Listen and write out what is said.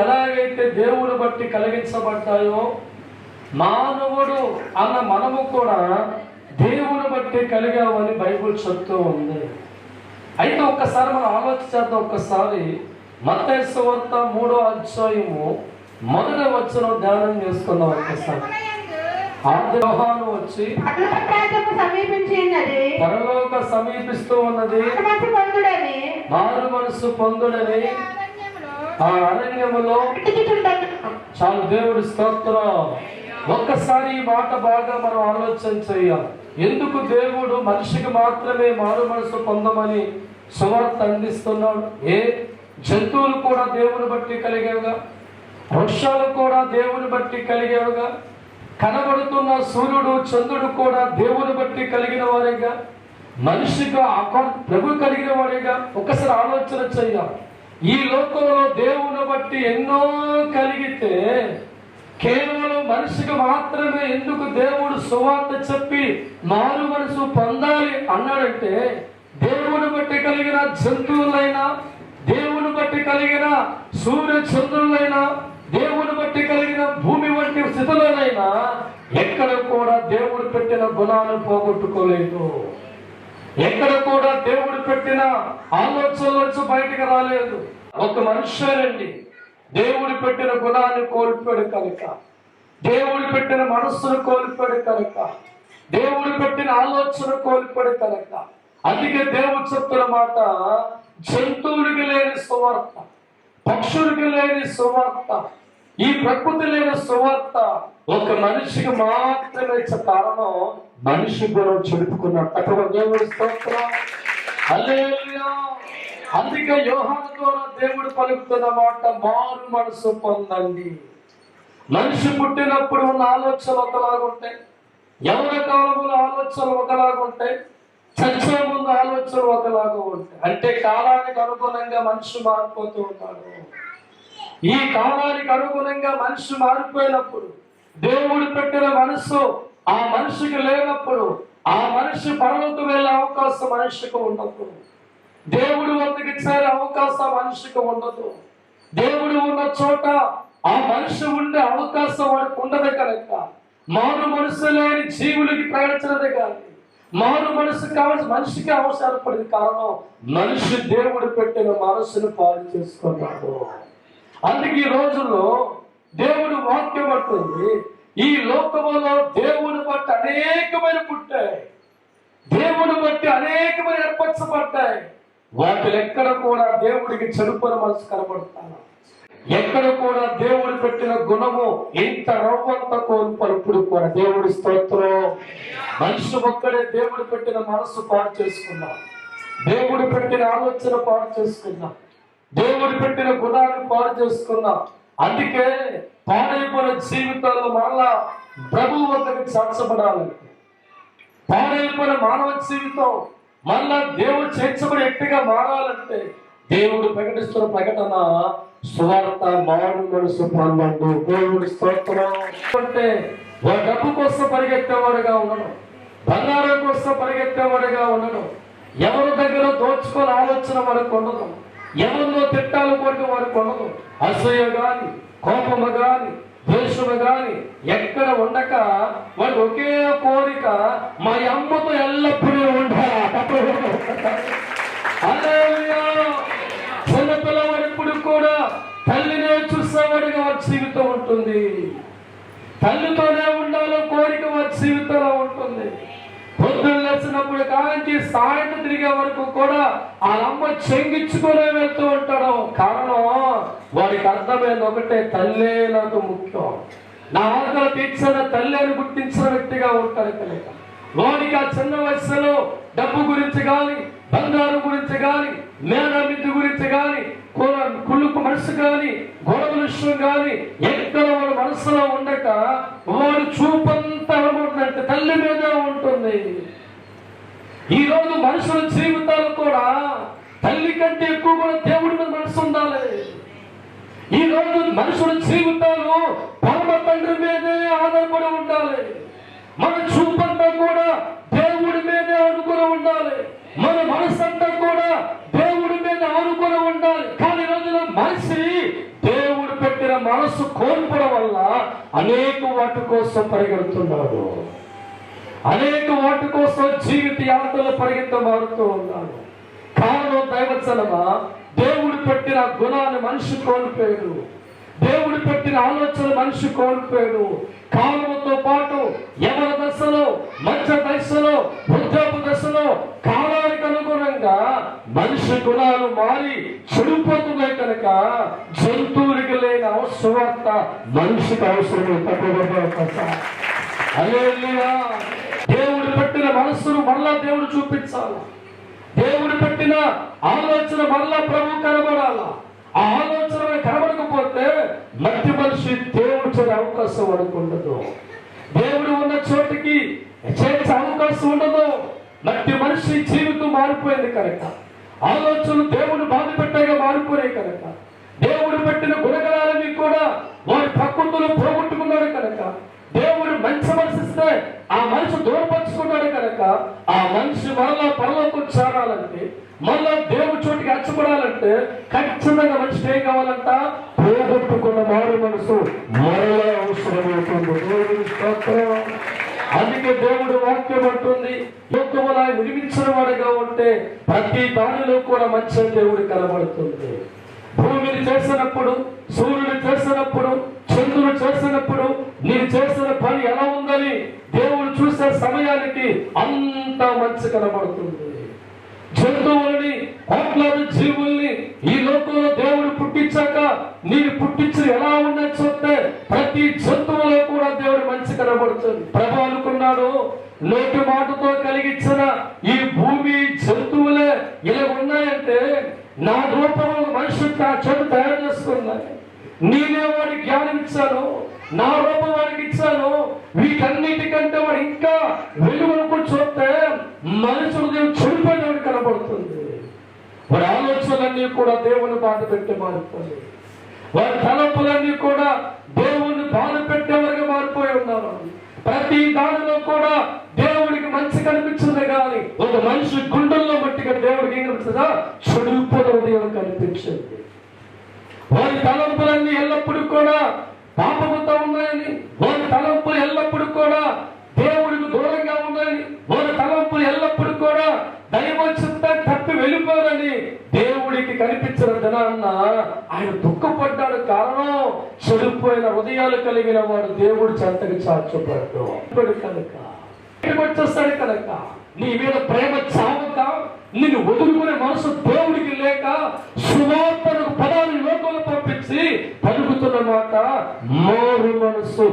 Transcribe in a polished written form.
ఎలాగైతే దేవుని బట్టి కలిగించబడ్డాయో, మానవుడు అన్న మనము కూడా దేవుని బట్టి కలిగామని బైబిల్ చెప్తూ ఉంది. అయితే ఒక్కసారి మనం ఆలోచించేద్దాం. ఒక్కసారి మత్తయి సువార్త 3వ అధ్యాయము 1వ వచనం ధ్యానం చేసుకుందాం. ఒక్కసారి యోహాను వచ్చి పరలోక సమీపిస్తూ ఉన్నది, మారు మనసు పొందుడని ఆ అరణ్యములో. చాలు, దేవుడి స్తోత్రం. ఒక్కసారి ఈ మాట బాగా మనం ఆలోచన చేయాలి. ఎందుకు దేవుడు మనిషికి మాత్రమే మారు మనసు పొందమని సువార్త అందిస్తున్నాడు? జంతువులు కూడా దేవుని బట్టి కలిగేవిగా, వృక్షాలు కూడా దేవుని బట్టి కలిగేవిగా, కనబడుతున్న సూర్యుడు చంద్రుడు కూడా దేవుని బట్టి కలిగిన వారేగా, మనిషిగా ప్రభు కలిగిన వారేగా. ఒకసారి ఆలోచన చెయ్యాలి. ఈ లోకంలో దేవుని బట్టి ఎన్నో కలిగితే కేవలం మనిషికి మాత్రమే ఎందుకు దేవుడు సువార్త చెప్పి మారు మనసు పొందాలి అన్నాడంటే, దేవుని బట్టి కలిగిన జంతువులైనా, దేవుని బట్టి కలిగిన సూర్య చంద్రులైనా, దేవుని బట్టి కలిగిన భూమి వంటి స్థితులనైనా ఎక్కడ కూడా దేవుడు పెట్టిన గుణాలు పోగొట్టుకోలేదు. ఎక్కడ కూడా దేవుడు పెట్టిన ఆలోచనలు బయటకు రాలేదు. ఒక మనుష్యుడండి దేవుడు పెట్టిన గుణాన్ని కోల్పోయాడు కనుక, దేవుడు పెట్టిన మనస్సును కోల్పోయాడు కనుక, దేవుడు పెట్టిన ఆలోచన కోల్పోయాడు కనుక, అందుకే దేవుడు చెప్తున్న మాట, జంతువులకి లేని సువార్త, పక్షులకి లేని సువార్త, ఈ ప్రకృతి లేని సువార్త ఒక మనిషికి మాత్రమే కారణం మనిషి గుణం చెడుపుకున్నాడు. అక్కడ దేవుడి స్తోత్రం, హల్లెలూయా. అందుకే యోహాను ద్వారా దేవుడు పలుకుతున్న మాట, మారు మనసు పొందండి. మనిషి పుట్టినప్పుడు ఉన్న ఆలోచనలు ఒకలాగుంటాయి, యవ్వన కాలంలో ఆలోచనలు ఒకలాగుంటాయి, చచ్చే ముందు ఆలోచనలు ఒకలాగా ఉంటాయి. అంటే కాలానికి అనుగుణంగా మనిషి మారిపోతూ ఉంటాడు. ఈ కాలానికి అనుగుణంగా మనిషి మారిపోయినప్పుడు, దేవుడు పెట్టిన మనసు ఆ మనిషికి లేనప్పుడు, ఆ మనిషి పరలోకి వెళ్ళే అవకాశం మనిషికి ఉండదు. దేవుడు వద్దకు చేరే అవకాశం మనిషికి ఉండదు. దేవుడు ఉన్న చోట ఆ మనిషి ఉండే అవకాశం వాడికి ఉండదు కనుక, మారు మనసు లేని జీవులకి ప్రకటించినదే కానీ మారు మనసు కావాల్సిన మనిషికి అవసరపడింది. కారణం మనిషి దేవుడు పెట్టిన మనసును పాడు చేసుకున్నాడు. అందుకే ఈ రోజుల్లో దేవుడు వాక్యం అంటుంది, ఈ లోకములో దేవుని బట్టి అనేకమైన పుట్టాయి, దేవుని బట్టి అనేకమైన ఏర్పరచబడ్డాయి. వాటిలో ఎక్కడ కూడా దేవుడికి చెడుపని మనసు కనబడతాను. ఎక్కడ కూడా దేవుడు పెట్టిన గుణము ఇంత రవ్వంత కోల్పనప్పుడు కూడా దేవుడి స్తోత్రం. మనిషి ఒక్కడే దేవుడు పెట్టిన మనసు పాడు చేసుకున్నా, దేవుడు పెట్టిన ఆలోచన పాడు చేసుకున్నా, దేవుడు పెట్టిన గుణాన్ని పాడు చేసుకున్నా. అందుకే పాడైపోయిన జీవితాల్లో మరలా ప్రభు వద్దకు చేర్చబడాలంటే, పాడైపోయిన మానవ జీవితం మళ్ళా దేవుడు చేర్చబడి ఎట్టిగా మారాలంటే, దేవుడు ప్రకటిస్తున్న ప్రకటన సువార్త, మారు మనసు పొందండి. దేవుడి స్తోత్రం. అంటే డబ్బు కోసం పరిగెత్తేవాడుగా ఉండడం, బంగారం కోసం పరిగెత్తేవాడుగా ఉండడం, ఎవరి దగ్గర దోచుకోని ఆలోచన వారికి ఉండదు, ఎవరిలో తిట్టాలు కోరిక వారికి ఉండదు, అసూయ గాని, కోపము గాని, ద్వేషము గాని ఎక్కడ ఉండక వాడు ఒకే కోరిక, మా అమ్మతో ఎల్లప్పుడూ ఉండాలి. చిన్నపిల్లవాడు ఇప్పుడు కూడా తల్లినే చూసేవాడిగా వారి జీవితం ఉంటుంది. తల్లితోనే ఉండాలో కోరిక వారి జీవితంలో ఉంటుంది. పొద్దున్న లేచినప్పుడు కాంచి సాయంత్రం తిరిగే వరకు కూడా వాళ్ళమ్మ చెంగిచ్చుకునే వెళ్తూ ఉంటాడు. కారణం వాడికి అర్థమైంది ఒకటే, తల్లే నాకు ముఖ్యం, నా ఆకలి తీర్చిన తల్లిని గుర్తించిన వ్యక్తిగా ఉంటాడు కనుక వాడికి ఆ చిన్న వయసులో డబ్బు గురించి కానీ, బంగారం గురించి కానీ, మేనమిద్దు గురించి కానీ, కుళ్ళుకు మనసు కానీ, గొడవ విషయం కానీ ఎక్కడ వాడు మనసులో ఉండక వాడు చూపంతా అనుకుంటుందంటే తల్లి మీదే ఉంటుంది. ఈరోజు మనుషుల జీవితాలు కూడా తల్లి కంటే ఎక్కువ కూడా దేవుడి మీద మనసు ఉండాలి. ఈ రోజు మనుషుల జీవితాలు పరమ తండ్రి మీదే ఆధారపడి ఉండాలి. మన చూపంతా కూడా దేవుడి మీదే ఆనుకుని ఉండాలి. మన మనసంతా కూడా దేవుడి మీద ఆనుకుని ఉండాలి. కానీ రోజున మనిషి దేవుడి కోల్పోవడం వల్ల అనేక వాటి కోసం పరిగెడుతున్నాడు, అనేక వాటి కోసం జీవిత యాత్రలో పరిగెత్త మారుతూ ఉన్నాడు. కారణం దైవజనమా, దేవుడు పెట్టిన గుణాన్ని మనిషి కోల్పోయాడు, దేవుడు పెట్టిన ఆలోచన మనిషి కోల్పోయాడు. కాలంతో పాటు యవన దశలో, మధ్య దశలో, వృద్ధాప్య దశలో కాలానికి అనుగుణంగా మనిషి గుణాలు మారి చెడిపోతున్నాయి కనుక జంతువులకి లేని అవసరత మనిషికి అవసరం. హల్లెలూయా. దేవుడు పెట్టిన మనస్సును మళ్ళా దేవుడు చూపించాలి, దేవుడు పెట్టిన ఆలోచన మళ్ళా ప్రభు కనబడాలా. ఆ ఆలోచన కనబడకపోతే మట్టి మనిషి దేవుడు చేసే అవకాశం ఉండదు, దేవుడు ఉన్న చోటికి చేసే అవకాశం ఉండదు. మట్టి మనిషి జీవితం మారిపోయింది కనుక, ఆలోచనలు దేవుడు బాధ పెట్టగా మారిపోయాయి కనుక, దేవుడు పెట్టిన గుణగణాలన్నీ కూడా వారి ప్రకృతులు పోగొట్టుకున్నాడు కనుక, దేవుడు మంచి మనసు ఇస్తే ఆ మనిషి దూరపరుచుకున్నాడు కనుక, ఆ మనిషి మరలా పరలోకం చేరాలంటే, మళ్ళా దేవుడి చోటికి అచ్చపడాలంటే ఖచ్చితంగా మనిషికి ఏం కావాలంట? పోగొట్టుకున్న మారు మనసు మరలా అవసరమవుతుంది. దేవుడి స్తోత్రం. అందుకే దేవుడు వాక్యం అంటుంది, లోకములా విడిపించిన వాడిగా ఉంటే ప్రతి దానిలో కూడా మంచి దేవుడు కనబడుతుంది. భూమిని చేసినప్పుడు, సూర్యుడు చేసినప్పుడు, చంద్రుడు చేసినప్పుడు నేను చేసిన పని ఎలా ఉందని దేవుడు చూసే సమయానికి అంత మంచి కనబడుతుంది. జంతువులని, కోట్లాది జీవుల్ని ఈ లోకంలో దేవుడు పుట్టించాక నేను పుట్టించిన ఎలా ఉన్నది చూస్తే ప్రతి జంతువులో కూడా దేవుడు మంచి కనబడుతుంది. ప్రభు అనుకున్నాడు, నోటి మాటతో కలిగించిన ఈ భూమి జంతువులే ఇలా ఉన్నాయంటే నా రూపంలో మనుషులు నా చెడు తయారు చేసుకున్నాయి, నేనే వాడికి జ్ఞానం ఇచ్చాను, నా రూపం వాడికి ఇచ్చాను. వీటన్నిటికంటే వాడు ఇంకా వెలుగును చూస్తే మనుషులు చెడిపోయినవాడు కనబడుతుంది. వాడి ఆలోచనలన్నీ కూడా దేవుని బాధ పెట్టి మారుతుంది, వారి తలంపులన్నీ కూడా దేవుని బాధ పెట్టేవారుగా మారిపోయి ఉన్నారు. ప్రతి దానిలో కూడా దేవుడికి మంచి కనిపించింది కానీ ఒక మనిషి గుండెల్లో మట్టిగా దేవుడికి ఏం కనిపిస్తుందా? చెడిపోయిన ఉదయం కనిపించింది. వారి తలంపులన్నీ ఎల్లప్పుడూ కూడా పాపముతో ఉన్నాయని, వారి తలంపులు ఎల్లప్పుడూ కూడా దేవుడికి దూరంగా ఉన్నాయని, వారి తలంపులు ఎల్లప్పుడూ కూడా దైవచిత్తం తప్పి వెళ్ళిపోరని దేవుడికి కనిపించిన జనాన్న ఆయన దుఃఖపడ్డాడు. కారణం చెడిపోయిన హృదయాలు కలిగిన వాడు దేవుడు చెంతకి చాచబడ్డాడు కనుక, వచ్చేస్తాడు కనుక నీ మీద ప్రేమ చావక నిన్ను వదులుకునే మనసు దేవుడికి లేక సువార్తకు పదాన్ని లోకంలో పంపించి పలుకుతున్న మాట మారు మనసు.